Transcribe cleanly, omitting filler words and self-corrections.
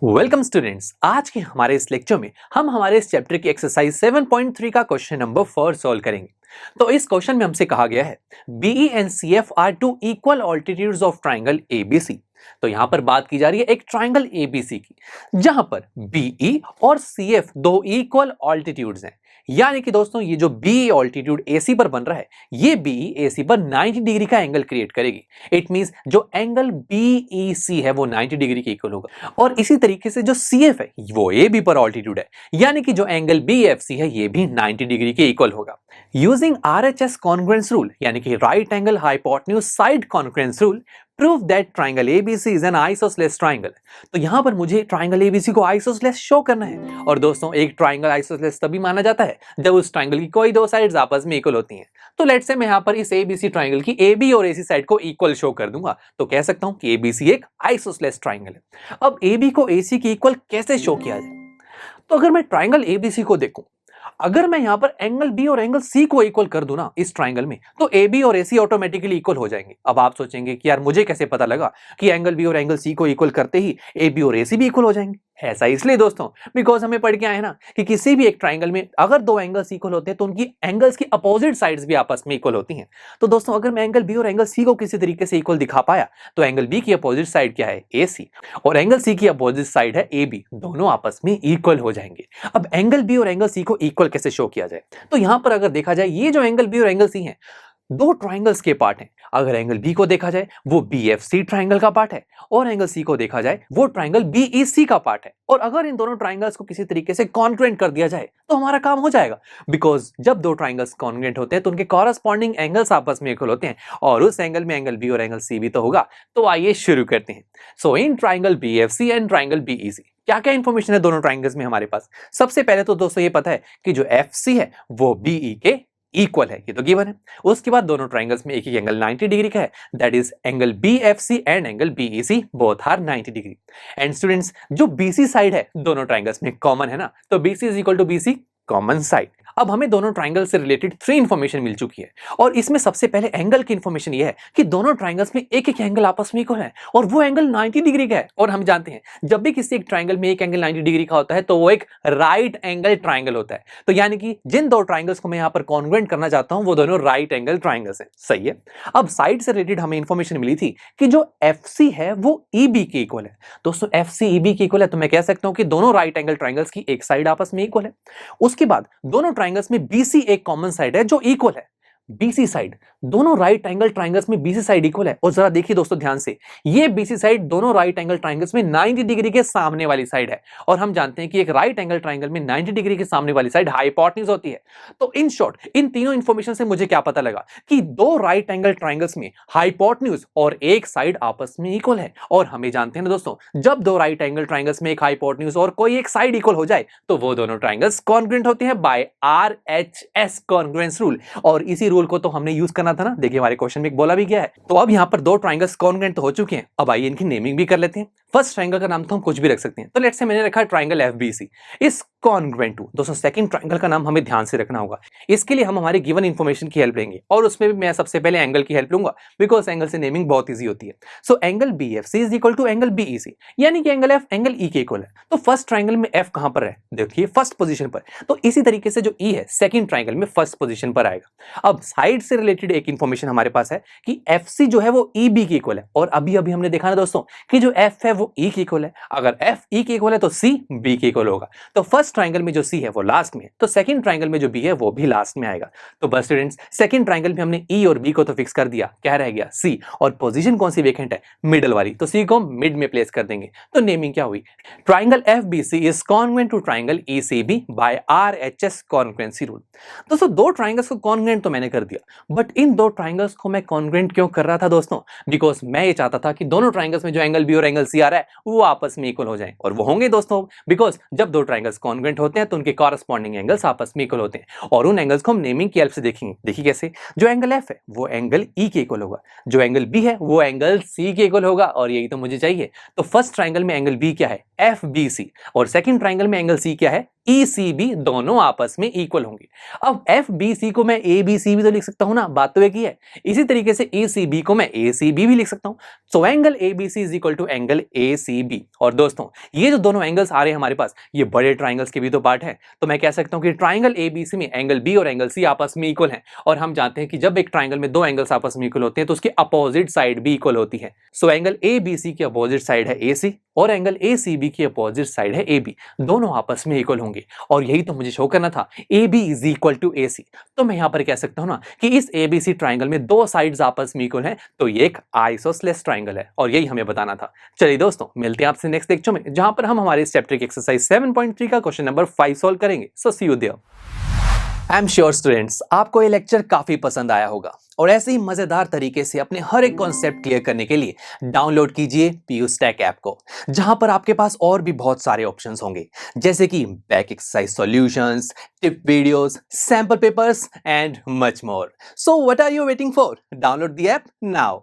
Welcome students. आज के हमारे इस लेक्चर में हम हमारे इस चैप्टर की एक्सरसाइज 7.3 का क्वेश्चन नंबर 4 सॉल्व करेंगे। तो इस क्वेश्चन में हमसे कहा गया है BE and CF are two equal altitudes of triangle ABC. तो यहां पर बात की जा रही है एक ट्राइंगल एबीसी की, जहां पर बीई और सीएफ दो इक्वल ऑल्टीट्यूड्स हैं। यानी कि दोस्तों ये जो बीई ऑल्टीट्यूड एसी पर बन रहा है, ये बीई एसी पर 90 डिग्री का एंगल क्रिएट करेगी। इट मींस जो एंगल बीईसी है वो 90 डिग्री के इक्वल होगा। और इसी तरीके से जो सीएफ है वो एबी पर ऑल्टीट्यूड है, यानी कि जो एंगल बीएफसी है ये भी 90 डिग्री के इक्वल होगा। यूजिंग आरएचएस कॉन्ग्रुएंस रूल, यानी कि right angle hypotenuse side congruence rule, prove that triangle ABC is an isosceles triangle. तो यहां पर मुझे ट्राइंगल एबीसी को आइसोसेलेस शो करना है। और दोस्तों एक ट्राइंगल आइसोसेलेस तभी माना जाता है जब उस ट्राइंगल की कोई दो साइड्स आपस में इक्वल होती हैं। तो लेट्स से मैं यहां पर इस एबीसी ट्राइंगल की एबी और एसी साइड को इक्वल शो कर दूंगा, तो कह सकता हूं कि एबीसी एक आइसोसेलेस ट्राइंगल है। अब एबी को एसी के इक्वल कैसे शो किया जाए? तो अगर मैं ट्राइंगल एबीसी को देखूं, अगर मैं यहां पर एंगल बी और एंगल सी को इक्वल कर दूं ना इस ट्राइंगल में, तो ए बी और ए सी ऑटोमेटिकली इक्वल हो जाएंगे। अब आप सोचेंगे कि यार मुझे कैसे पता लगा कि एंगल बी और एंगल सी को इक्वल करते ही ए बी और ए सी भी इक्वल हो जाएंगे? ऐसा इसलिए दोस्तों बिकॉज हमें पढ़ के आए ना कि किसी भी एक ट्राइंगल में अगर दो एंगल्स इक्वल होते हैं तो उनकी एंगल्स की अपोजिट साइड्स भी आपस में इक्वल होती हैं। तो दोस्तों अगर मैं एंगल बी और एंगल सी को किसी तरीके से इक्वल दिखा पाया तो एंगल बी की अपोजिट साइड क्या है? ए सी, और एंगल सी की अपोजिट साइड है ए बी, दोनों आपस में इक्वल हो जाएंगे। अब एंगल बी और एंगल सी को इक्वल कैसे शो किया जाए? तो यहां पर अगर देखा जाए ये जो एंगल बी और एंगल सी है दो ट्राइंगल्स के पार्ट हैं। अगर एंगल बी को देखा जाए वो बीएफसी ट्राइंगल का पार्ट है, और एंगल सी को देखा जाए वो ट्राइंगल बीईसी का पार्ट है। और अगर इन दोनों ट्राइंगल्स को किसी तरीके से कॉन्ग्रुएंट कर दिया जाए तो हमारा काम हो जाएगा, बिकॉज जब दो ट्राइंगल्स कॉन्ग्रुएंट होते हैं तो उनके कॉरस्पॉन्डिंग एंगल्स आपस में इक्वल होते हैं, और उस एंगल में एंगल बी और एंगल सी भी तो होगा। तो आइए शुरू करते हैं। So in triangle BFC and triangle BEC क्या क्या इंफॉर्मेशन है दोनों ट्राइंगल्स में हमारे पास? सबसे पहले तो दोस्तों ये पता है कि जो एफसी है वो बीई के इक्वल है, ये तो गिवन है। उसके बाद दोनों ट्राइंगल्स में एक ही एंगल 90 डिग्री का है, that is angle BFC and angle BEC both are 90 degree. And students जो बीसी साइड है दोनों ट्राइंगल्स में कॉमन है ना, तो BC is equal to BC common side. अब हमें दोनों ट्राइंगल से रिलेटेड 3 इंफॉर्मेशन मिल चुकी है, और इसमें सबसे पहले एंगल की इंफॉर्मेशन ये है कि दोनों ट्राइंगल्स में एक एक एंगल आपस में इक्वल है, और वो एंगल 90 डिग्री का है। और हम जानते हैं जब भी किसी एक ट्राइंगल में एक एंगल 90 डिग्री का होता है तो वो एक राइट एंगल ट्राइंगल होता है। तो यानी कि जिन दो ट्राइंगल्स को मैं यहाँ पर कॉन्ग्रुएंट करना चाहता हूं वो दोनों राइट एंगल ट्राइंगल्स हैं। सही है। अब साइड से रिलेटेड हमें इंफॉर्मेशन मिली थी कि जो एफसी है वो ईबी के इक्वल है। दोस्तों एफसी ईबी के इक्वल है, तो मैं कह सकता हूं कि दोनों राइट एंगल ट्राइंगल्स की एक साइड आपस में इक्वल है। उसके बाद दोनों ट्राइंगल्स में बीसी एक कॉमन साइड है जो इक्वल है। बीसी साइड, दोनों राइट एंगल ट्राइंगल्स में बीसी साइड इक्वल है। और जरा देखिए दोस्तों ध्यान से, ये बीसी साइड दोनों राइट एंगल ट्राइंगल्स में 90 डिग्री के सामने वाली साइड है, और हम जानते हैं कि एक राइट एंगल ट्राइंगल में 90 डिग्री के सामने वाली साइड हाइपोटेन्यूज होती है। तो इन शॉर्ट इन तीनों इंफॉर्मेशन से मुझे क्या पता लगा कि दो राइट एंगल ट्राइंगल्स में हाइपोटेन्यूज और एक साइड आपस में इक्वल है। और हमें जानते हैं ना दोस्तों, जब दो राइट एंगल ट्राइंगल्स में एक हाइपोटेन्यूज और कोई एक साइड इक्वल हो जाए तो वो दोनों ट्राइंगल्स कॉन्ग्रुएंट होते हैं बाय आरएचएस कॉन्ग्रुएंस रूल। और इसी रूल को तो हमने यूज करना था ना, देखिए हमारे क्वेश्चन में बोला भी गया है। तो अब यहां पर दो ट्राइंगल्स कॉन्ग्रुएंट तो हो चुके हैं, अब आइए इनकी नेमिंग भी कर लेते हैं। फर्स्ट ट्राइंगल का नाम तो हम कुछ भी रख सकते हैं, तो लेट्स से मैंने रखा है triangle FBC is congruent to. दोस्तों सेकंड ट्राइंगल का नाम हमें ध्यान से रखना होगा, इसके लिए हम हमारी गिवन इंफॉर्मेशन की हेल्प लेंगे, और उसमें भी मैं सबसे पहले एंगल की हेल्प लूंगा, बिकॉज एंगल से नेमिंग बहुत ईजी होती है। So angle BFC is equal to angle BEC, यानी कि एंगल एफ एंगल ई के इक्वल है। तो फर्स्ट ट्राइंगल में एफ कहां पर है? देखिए फर्स्ट पोजीशन पर। तो इसी तरीके से जो ई है सेकंड ट्राइंगल में फर्स्ट पोजीशन पर आएगा। अब साइड से रिलेटेड एक इंफॉर्मेशन हमारे पास है कि एफसी जो है वो ईबी के इक्वल है, और अभी अभी हमने देखा ना दोस्तों कि जो एफ है वो ई के इक्वल है। अगर एफ ई के इक्वल है तो सी बी के इक्वल होगा। तो फर्स्ट ट्राइंगल में जो सी है वो लास्ट में, तो सेकंड ट्राइंगल में जो बी है वो भी लास्ट में आएगा। तो बस स्टूडेंट्स सेकंड ट्राइंगल में हमने ई और बी को तो फिक्स कर दिया, क्या रह गया? सी। और पोजीशन कौन सी वेकेंट है? मिडल वाली, तो सी को मिड में प्लेस कर देंगे। तो नेमिंग क्या हुई? Triangle FBC is congruent to triangle ECB by RHS congruency rule. दोस्तों दो ट्राइंगल्स को कॉन्ग्रुएंट तो मैंने कर दिया, बट इन दो ट्राइंगल्स को मैं कॉन्ग्रुएंट क्यों कर रहा था दोस्तों? बिकॉज मैं ये चाहता था कि दोनों ट्राइंगल्स में जो एंगल बी और एंगल सी आ रहा है वो आपस में इक्वल हो जाए, और वो होंगे दोस्तों, बिकॉज जब दो ट्राइंगल्स कॉन्ग्रुएंट होते हैं तो उनके कॉरस्पॉन्डिंग एंगल्स आपस में इक्वल होते हैं, और उन एंगल्स को हम नेमिंग की हेल्प से देखेंगे। देखिए कैसे, जो एंगल एफ है वो एंगल ई के इक्वल होगा, जो एंगल बी है वो एंगल सी के इक्वल होगा, और यही तो मुझे चाहिए। तो फर्स्ट ट्राइंगल में एंगल बी क्या है? एफ बी सी, और सेकंड ट्राइंगल में एंगल सी क्या है? ई सी बी दोनों आपस में इक्वल होंगे। अब एफ बी सी को मैं ए बी सी भी तो लिख सकता हूं ना, बात तो एक ही है। इसी तरीके से ई सी बी को मैं ए सी बी भी लिख सकता हूं। So angle A B C is equal to angle A C B. और दोस्तों ये जो दोनों एंगल्स आ रहे हैं हमारे पास, ये बड़े ट्राइंगल्स के भी तो पार्ट है। तो मैं कह सकता हूं कि ट्राइंगल ए बी सी में एंगल बी और एंगल सी आपस में इक्वल हैं। और हम जानते हैं कि जब एक ट्राइंगल में दो एंगल्स आपस में इक्वल होते हैं तो उसकी अपोजिट साइड भी इक्वल होती है। सो एंगल ए बी सी की अपोजिट साइड है ए सी और एंगल ए सी बी की अपोजिट साइड है ए बी, दोनों आपस में इक्वल होंगे। और यही तो मुझे शो करना था, A B is equal to A C. तो मैं यहां पर कह सकता हूं ना कि इस ए बी सी ट्राइंगल में दो साइड्स आपस में इक्वल हैं, तो ये एक आइसोसेलेस ट्राइंगल है और यही हमें बताना था। चलिए दोस्तों, मिलते हैं आपसे नेक्स्ट लेक्चर में, जहां पर हम हमारे इस चैप्टर की एक्सरसाइज 7.3 का क्वेश्चन नंबर 5 सॉल्व करेंगे। So see you there. I am sure students, आपको ये लेक्चर काफी पसंद आया होगा और ऐसे ही मजेदार तरीके से अपने हर एक कॉन्सेप्ट क्लियर करने के लिए डाउनलोड कीजिए पीयू स्टैक ऐप को, जहां पर आपके पास और भी बहुत सारे ऑप्शंस होंगे, जैसे कि back exercise solutions, tip videos, sample papers and much more. So what are you waiting for? Download the app now.